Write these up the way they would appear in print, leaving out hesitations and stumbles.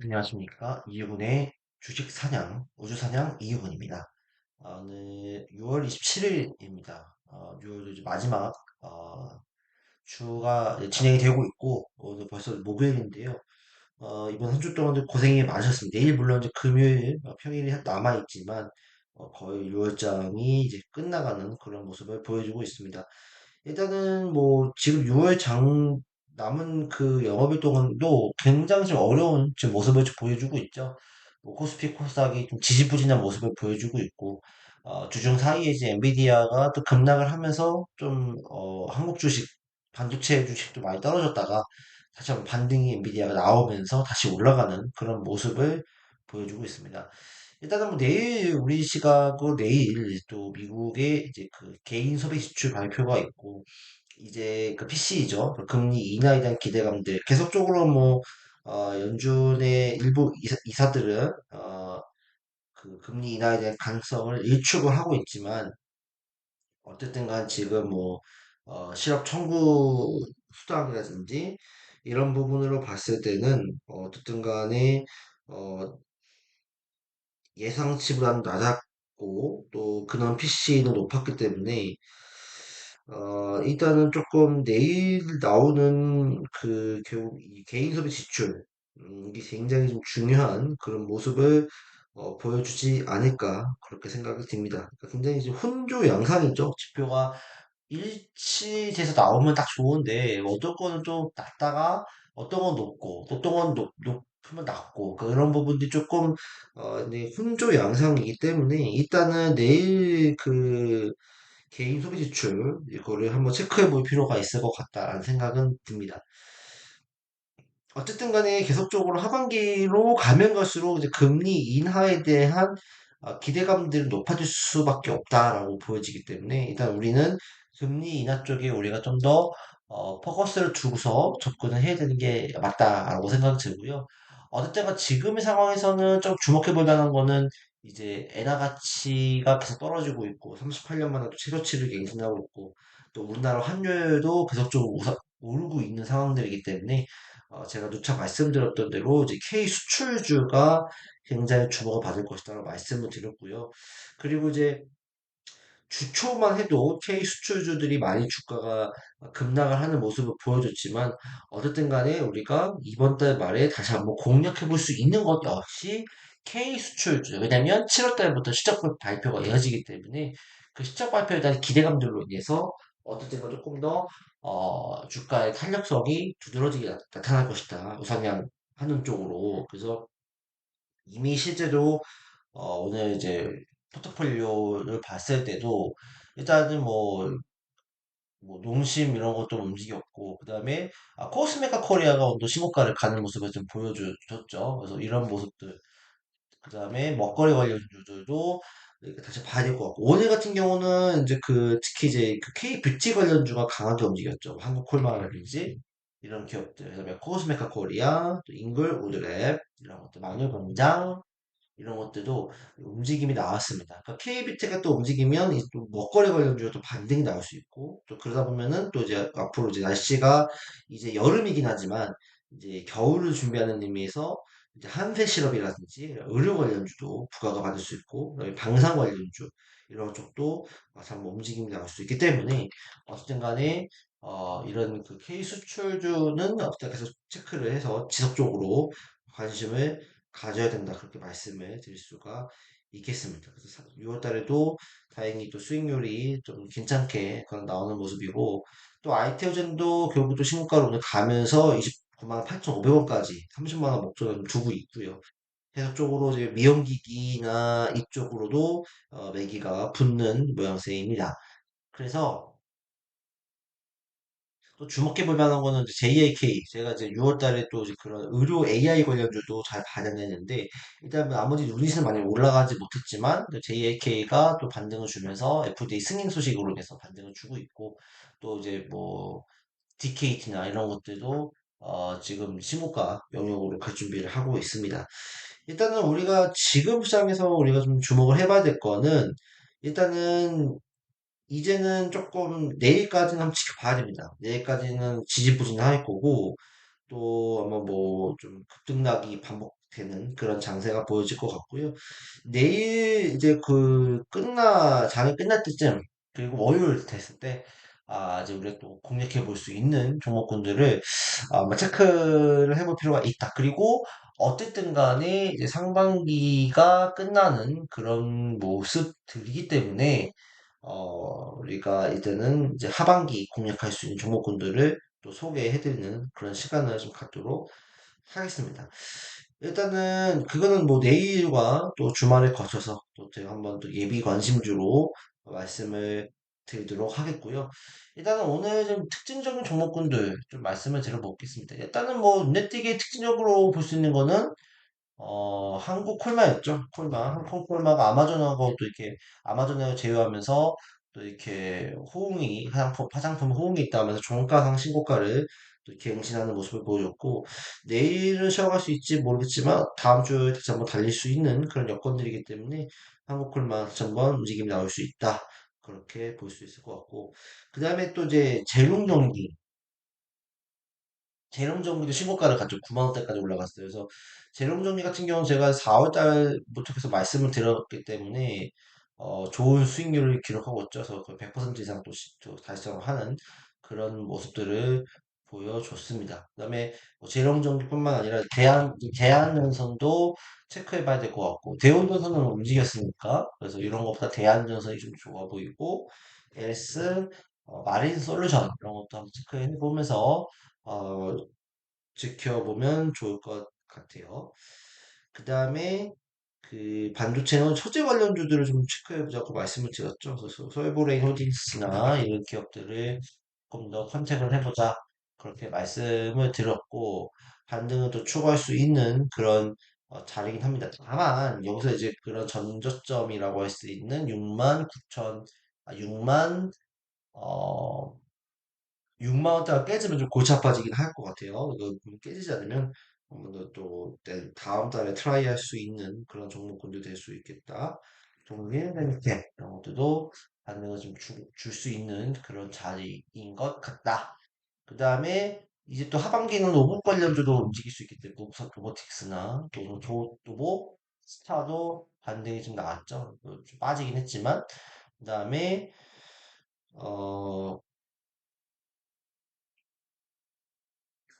안녕하십니까. 이유근의 주식 사냥, 우주 사냥 이유근입니다. 오늘 6월 27일입니다. 6월 이제 마지막 주가 이제 진행이 되고 있고, 오늘 벌써 목요일인데요. 이번 한 주 동안도 고생이 많으셨습니다. 내일 물론 이제 금요일, 평일이 남아있지만, 거의 6월장이 이제 끝나가는 그런 모습을 보여주고 있습니다. 일단은 뭐 지금 6월 장 남은 그 영업일 동안도 굉장히 좀 어려운 지금 모습을 좀 보여주고 있죠. 뭐 코스피 코스닥이 좀 지지부진한 모습을 보여주고 있고 주중 사이에 이제 엔비디아가 또 급락을 하면서 좀 한국 주식 반도체 주식도 많이 떨어졌다가 다시 한번 반등이 엔비디아가 나오면서 다시 올라가는 그런 모습을 보여주고 있습니다. 일단은 뭐 내일 우리 시각으로 내일 또 미국의 이제 그 개인 소비 지출 발표가 있고 이제 그 PC이죠. 금리 인하에 대한 기대감들 계속적으로 뭐 연준의 일부 이사들은 그 금리 인하에 대한 가능성을 일축을 하고 있지만 어쨌든 간 지금 뭐 실업 청구 수당이라든지 이런 부분으로 봤을 때는 어쨌든 간에 어, 예상치보다는 낮았고 또 근원 PC는 높았기 때문에 일단은 조금 내일 나오는 그 결국 이 개인 소비 지출 이게 굉장히 좀 중요한 그런 모습을 보여주지 않을까 그렇게 생각이 듭니다. 그러니까 굉장히 지금 혼조 양상이죠. 지표가 일치돼서 나오면 딱 좋은데 어떤 거는 좀 낮다가 어떤 건 높고 어떤 건 높으면 낮고 그런 부분들이 조금 이제 혼조 양상이기 때문에 일단은 내일 그 개인 소비 지출 이거를 한번 체크해 볼 필요가 있을 것 같다라는 생각은 듭니다. 어쨌든 간에 계속적으로 하반기로 가면 갈수록 이제 금리 인하에 대한 기대감들은 높아질 수밖에 없다라고 보여지기 때문에 일단 우리는 금리 인하 쪽에 우리가 좀 더 포커스를 두고서 접근을 해야 되는 게 맞다라고 생각이 들고요. 어쨌든 지금의 상황에서는 좀 주목해 볼 만한 거는 이제 엔화 가치가 계속 떨어지고 있고 38년 만에 또 최저치를 갱신하고 있고 또 우리나라 환율도 계속적으로 오르고 있는 상황들이기 때문에 제가 누차 말씀드렸던 대로 이제 K 수출주가 굉장히 주목을 받을 것이다라고 말씀을 드렸고요. 그리고 이제 주초만 해도 K 수출주들이 많이 주가가 급락을 하는 모습을 보여줬지만 어쨌든 간에 우리가 이번 달 말에 다시 한번 공략해 볼 수 있는 것 역시 K 수출주. 왜냐면 7월 달부터 실적 발표가 이어지기 때문에 그 실적 발표에 대한 기대감들로 인해서 어쨌든 간 조금 더 주가의 탄력성이 두드러지게 나타날 것이다. 우상향 하는 쪽으로. 그래서 이미 실제로 오늘 이제 포트폴리오를 봤을 때도 일단은 뭐 농심 이런 것도 움직였고 그 다음에 코스메카 코리아가 오늘도 신고가를 가는 모습을 좀 보여줬죠. 그래서 이런 모습들 그 다음에 먹거리 관련주들도 이렇게 다시 봐야 될 것 같고 오늘 같은 경우는 이제 그 특히 이제 그 K 뷰티 관련주가 강하게 움직였죠. 한국콜마라든지 이런 기업들 그다음에 코스메카 코리아 또 잉글 우드랩 이런 것들 마늘공장 이런 것들도 움직임이 나왔습니다. 그러니까 K비트가 또 움직이면 이또 먹거리 관련주가 또 반등이 나올 수 있고 또 그러다 보면은 또 이제 앞으로 이제 날씨가 이제 여름이긴 하지만 이제 겨울을 준비하는 의미에서 이제 한세 시럽이라든지 의료 관련주도 부가가 받을 수 있고 그다음에 방산 관련주 이런 쪽도 한번 움직임이 나올 수 있기 때문에 어쨌든 간에 이런 그 K 수출주는 어쨌든 계속 체크를 해서 지속적으로 관심을 가져야 된다. 그렇게 말씀을 드릴 수가 있겠습니다. 그래서 6월 달에도 다행히 또 수익률이 좀 괜찮게 그런 나오는 모습이고, 또 아이테오젠도 결국 또 신고가로 오늘 가면서 29만 8,500원까지 30만 원 목표를 두고 있고요. 계속적으로 이제 미용기기나 이쪽으로도 매기가 붙는 모양새입니다. 그래서 또 주목해 볼 만한 거는 JAK. 제가 이제 6월 달에 또 이제 그런 의료 AI 관련주도 잘 반영했는데, 일단 뭐 나머지 유닛은 많이 올라가지 못했지만, JAK가 또 반등을 주면서 FDA 승인 소식으로 인해서 반등을 주고 있고, 또 이제 뭐, DKT나 이런 것들도 지금 신고가 영역으로 갈 준비를 하고 있습니다. 일단은 우리가 지금 시장에서 우리가 좀 주목을 해봐야 될 거는, 일단은 이제는 조금 내일까지는 한번 지켜봐야 됩니다. 내일까지는 지지부진할 거고 또 아마 뭐 좀 급등락이 반복될 되는 그런 장세가 보여질 것 같고요. 내일 이제 장이 끝날 때쯤, 그리고 월요일 됐을 때, 이제 우리가 또 공략해 볼 수 있는 종목군들을 아마 체크를 해볼 필요가 있다. 그리고 어쨌든 간에 이제 상반기가 끝나는 그런 모습들이기 때문에, 우리가 이제는 이제 하반기 공략할 수 있는 종목군들을 또 소개해드리는 그런 시간을 좀 갖도록 하겠습니다. 일단은 그거는 뭐 내일과 또 주말에 거쳐서 또 제가 한번 또 예비 관심주로 말씀을 드리도록 하겠고요. 일단은 오늘 좀 특징적인 종목군들 좀 말씀을 드려보겠습니다. 일단은 뭐 눈에 띄게 특징적으로 볼 수 있는 거는 한국 콜마였죠. 콜마. 한국 콜마가 아마존하고 또 이렇게 아마존을 제휴하면서 또 이렇게 화장품 호응이 있다 하면서 종가상 신고가를 또 이렇게 갱신하는 모습을 보여줬고, 내일은 쉬어갈 수 있지 모르겠지만, 다음 주에 다시 한번 달릴 수 있는 그런 여건들이기 때문에, 한국 콜마 다시 한번 움직임이 나올 수 있다. 그렇게 볼 수 있을 것 같고, 그 다음에 또 이제 제농전기. 재롱정리도 신고가를 갔죠. 9만 원대까지 올라갔어요. 그래서 재롱정리 같은 경우는 제가 4월 달부터 계속 말씀을 드렸기 때문에 좋은 수익률을 기록하고 있죠. 그래서 거의 100% 이상 또 달성하는 그런 모습들을 보여줬습니다. 그다음에 뭐 재롱정리뿐만 아니라 대한전선도 체크해봐야 될 것 같고, 대운전선은 움직였으니까 그래서 이런 것보다 대한전선이 좀 좋아 보이고, LS 마린 솔루션 이런 것도 한번 체크해 보면서 어, 지켜보면 좋을 것 같아요. 그 다음에 그 반도체는 소재 관련주들을 좀 체크해보자고 말씀을 드렸죠. 그래서 솔브레인 홀딩스나 이런 기업들을 조금 더 컨택을 해보자. 그렇게 말씀을 드렸고, 반등을 또 추구할 수 있는 그런 자리긴 합니다. 다만, 여기서 이제 그런 전저점이라고 할 수 있는 6만 9천, 6만, 6만 원대가 깨지면 좀 골치 아파지긴 할 것 같아요. 이거 깨지지 않으면 한번 더또 다음 달에 트라이 할 수 있는 그런 종목군도 될 수 있겠다. 동일 레미템 이런 것들도 반등을 좀 줄 수 있는 그런 자리인 것 같다. 그 다음에 이제 또 하반기는 로봇 관련주도 움직일 수 있기 때문에 로보틱스나 또는 도보 스타도 반등이 좀 나왔죠. 좀 빠지긴 했지만 그 다음에 어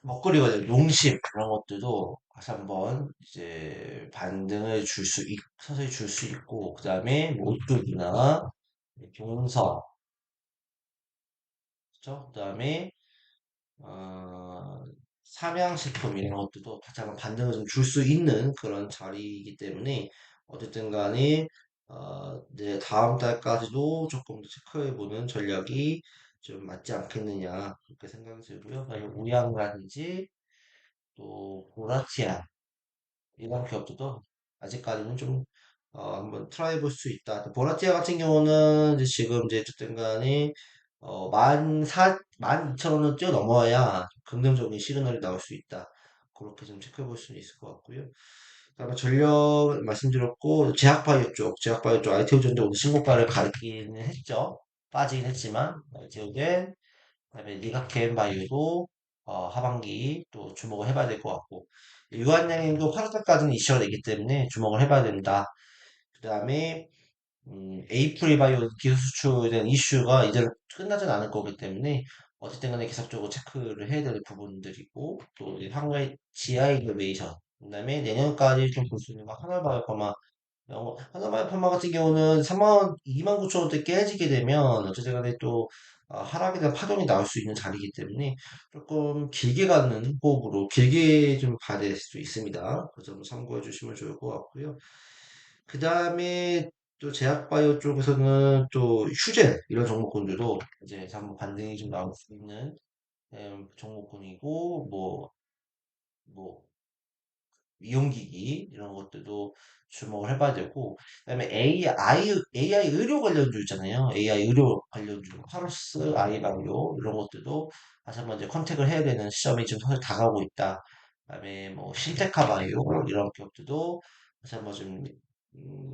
먹거리 관련 농심 그런 것들도 다시 한번 이제 반등을 서서히 줄 수 있고, 그 다음에 모뚜기나 동서, 그죠? 그 다음에 어, 삼양식품 이런 것들도 다시 한번 반등을 좀 줄 수 있는 그런 자리이기 때문에 어쨌든 간에 이제 다음 달까지도 조금 더 체크해보는 전략이 좀 맞지 않겠느냐 그렇게 생각이 들고요. 그다음에 우양이라든지 또 보라티아 이런 기업들도 아직까지는 좀 한번 트라이 볼 수 있다. 보라티아 같은 경우는 이제 지금 이제 어쨌든 간에 12,000원을 뛰어넘어야 긍정적인 시그널이 나올 수 있다. 그렇게 좀 체크해 볼 수는 있을 것 같고요. 그다음에 전력 말씀드렸고, 제약바이오 쪽 IT오전도 오늘 신고가를 가리기는 했죠. 빠지긴 했지만 IT오젠 그다음에 리가켄 바이오도 하반기 또 주목을 해봐야 될 것 같고, 유한양행도 8월까지는 이슈가 되기 때문에 주목을 해봐야 된다. 그 다음에 에이프릴 바이오 기술 수출에 대한 이슈가 이제 끝나진 않을 거기 때문에 어쨌든 간에 계속적으로 체크를 해야 될 부분들이고, 또 한국의 GI 이노베이션, 그 다음에 내년까지 좀 볼 수 있는 거 하나바이오파마, 하나바이오파마 같은 경우는 3만 원, 2만 9천 원대 깨지게 되면 어쨌든 간에 또 하락에 대한 파동이 나올 수 있는 자리이기 때문에 조금 길게 가는 호흡으로 길게 좀 가야 될 수 있습니다. 그 점 참고해 주시면 좋을 것 같고요. 그 다음에 또 제약바이오 쪽에서는 또 휴젤 이런 종목군들도 이제 한번 반등이 좀 나올 수 있는 종목군이고, 뭐 이용기기 이런 것들도 주목을 해봐야 되고, 그다음에 AI 의료 관련주 있잖아요. AI 의료 관련주 파로스 아이바이오 이런 것들도 다시 한번 이제 컨택을 해야 되는 시점이 좀 사실 다가오고 있다. 그다음에 뭐 신테카 바이오 이런 기업들도 다시 한번 좀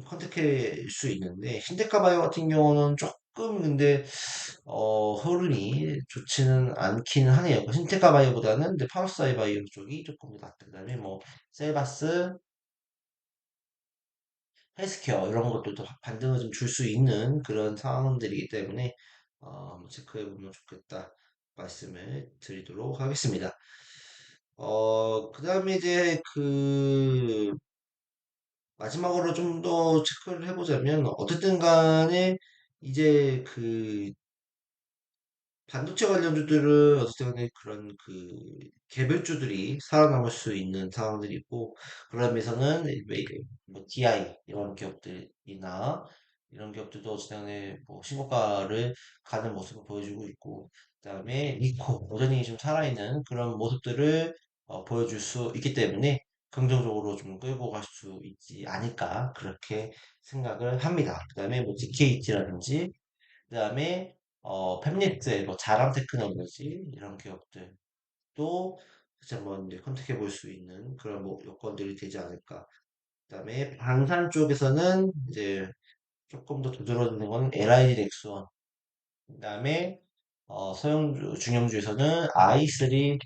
컨택할 수 있는데, 신테카 바이오 같은 경우는 조금 근데 흐름이 좋지는 않기는 하네요. 신테카 바이오보다는 근데 파로스 아이바이오 쪽이 조금 더 낫다. 그다음에 뭐 셀바스 헬스케어 이런 것들도 반등을 좀 줄 수 있는 그런 상황들이기 때문에 한번 체크해 보면 좋겠다 말씀을 드리도록 하겠습니다. 그 다음에 이제 마지막으로 좀 더 체크를 해보자면 어쨌든 간에 이제 반도체 관련주들은 어쨌든 간에 그런 개별주들이 살아남을 수 있는 상황들이 있고, 그런 면에서는 뭐 TI 이런 기업들이나 이런 기업들도 어쨌든 간에 뭐 신고가를 가는 모습을 보여주고 있고, 그다음에 리코 여전히 좀 살아있는 그런 모습들을 보여줄 수 있기 때문에 긍정적으로 좀 끌고 갈 수 있지 않을까 그렇게 생각을 합니다. 그다음에 뭐 DKH라든지 그다음에 팹리스의 뭐 자람 테크놀로지 이런 기업들도 같이 한번 이제 컨택해 볼 수 있는 그런 뭐 요건들이 되지 않을까. 그다음에 방산 쪽에서는 이제 조금 더 두드러지는 건 LIG 넥스원. 그다음에 서영주 중형주에서는 i3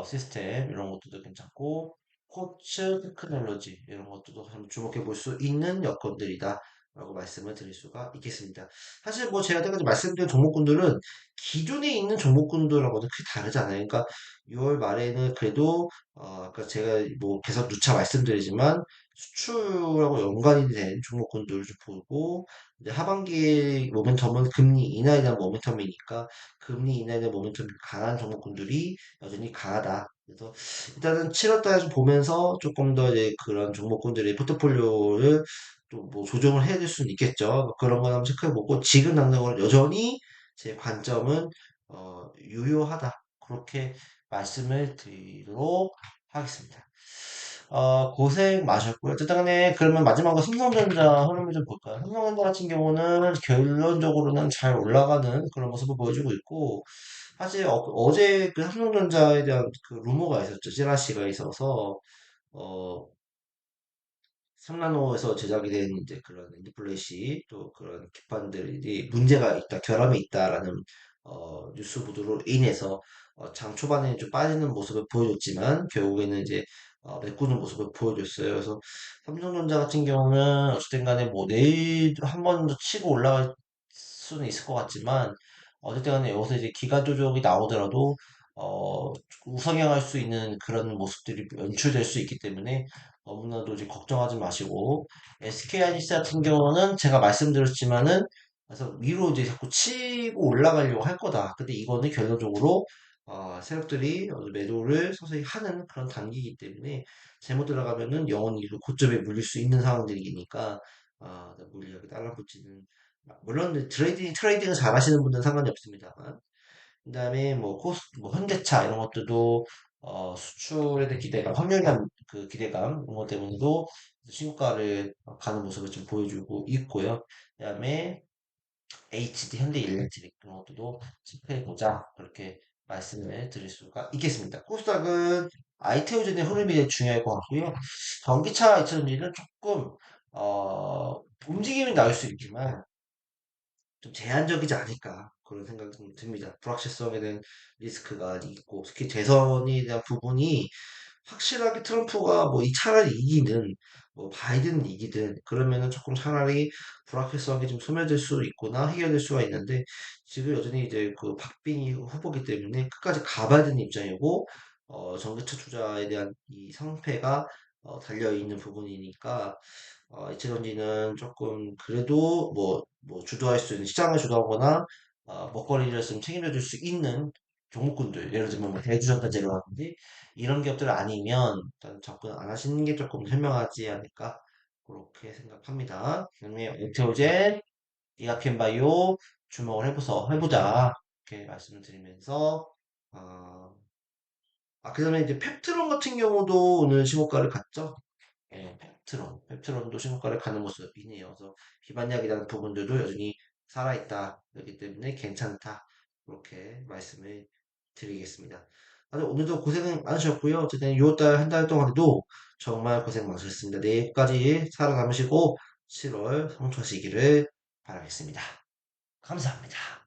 시스템 이런 것들도 괜찮고 코츠 테크놀로지 이런 것들도 한번 주목해 볼 수 있는 여건들이다. 라고 말씀을 드릴 수가 있겠습니다. 사실 뭐 제가 여태까지 말씀드린 종목군들은 기존에 있는 종목군들하고는 크게 다르지 않아요. 그러니까 6월 말에는 그래도 아까 제가 뭐 계속 누차 말씀드리지만 수출하고 연관이 된 종목군들을 좀 보고 이제 하반기 모멘텀은 금리 인하에 대한 모멘텀이니까 금리 인하에 대한 모멘텀이 강한 종목군들이 여전히 강하다. 그래서 일단은 7월달에 좀 보면서 조금 더 이제 그런 종목군들의 포트폴리오를 또 뭐 조정을 해야 될 수는 있겠죠. 그런 거 한번 체크해보고 지금 당장으로 여전히 제 관점은 유효하다. 그렇게 말씀을 드리도록 하겠습니다. 고생 많으셨고요. 어쨌든 간에 그러면 마지막으로 삼성전자 흐름을 좀 볼까요? 삼성전자 같은 경우는 결론적으로는 잘 올라가는 그런 모습을 보여주고 있고, 사실 어제 그 삼성전자에 대한 그 루머가 있었죠. 찌라시가 있어서, 어, 3나노에서 제작이 된 이제 그런 인디플래시 또 그런 기판들이 문제가 있다, 결함이 있다라는 뉴스 보도로 인해서 장 초반에 좀 빠지는 모습을 보여줬지만 결국에는 이제 메꾸는 모습을 보여줬어요. 그래서 삼성전자 같은 경우는 어쨌든 간에 뭐 내일 한 번 더 치고 올라갈 수는 있을 것 같지만 어쨌든 간에 여기서 이제 기가 조정이 나오더라도 우상향할 수 있는 그런 모습들이 연출될 수 있기 때문에 너무나도 이제 걱정하지 마시고 SK 하이닉스 같은 경우는 제가 말씀드렸지만은 그래서 위로 이제 자꾸 치고 올라가려고 할 거다. 근데 이거는 결론적으로 세력들이 매도를 서서히 하는 그런 단계이기 때문에 잘못 들어가면은 영원히 그 고점에 물릴 수 있는 상황들이니까 물리하게 달라붙지는 물론 트레이딩을 잘 하시는 분들은 상관이 없습니다만 그다음에 뭐 뭐 현대차 이런 것들도 수출에 대한 기대감, 확률감 그 기대감 이런 것 때문에도 신고가를 가는 모습을 좀 보여주고 있고요. 그다음에 HD 현대일렉트릭 이런 것들도 체크해 보자 그렇게 말씀을 드릴 수가 있겠습니다. 코스닥은 아이테오젠의 흐름이 제일 중요할 것 같고요. 전기차 이차전지는 조금 움직임이 나올 수 있지만 좀 제한적이지 않을까 그런 생각이 좀 듭니다. 불확실성에 대한 리스크가 있고 특히 재선에 대한 부분이 확실하게 트럼프가 뭐 이 차라리 이기든 뭐 바이든 이기든 그러면은 조금 차라리 불확실성이 좀 소멸될 수 있거나 해결될 수가 있는데 지금 여전히 이제 그 박빙이 후보기 때문에 끝까지 가봐야 되는 입장이고 전기차 투자에 대한 이 성패가 달려 있는 부분이니까 이체전지는 조금 그래도 뭐 주도할 수 있는 시장을 주도하거나 먹거리를 좀 책임져 줄 수 있는 종목군들 예를 들면 뭐 대주전자재료라든지 이런 기업들 아니면 일단 접근 안 하시는 게 조금 현명하지 않을까 그렇게 생각합니다. 그다음에 오테오젠, 이아피엠바이오 주목을 해보자 이렇게 말씀을 드리면서 어, 그다음에 이제 펩트론 같은 경우도 오늘 신고가를 갔죠. 예, 펩트론도 신고가를 가는 모습이네요. 그래서 비반약이라는 부분들도 여전히 살아있다. 그렇기 때문에 괜찮다. 그렇게 말씀을 드리겠습니다. 아주 오늘도 고생 많으셨고요. 어쨌든 6월달 한 달 동안에도 정말 고생 많으셨습니다. 내일까지 살아남으시고 7월 성투하시기를 바라겠습니다. 감사합니다.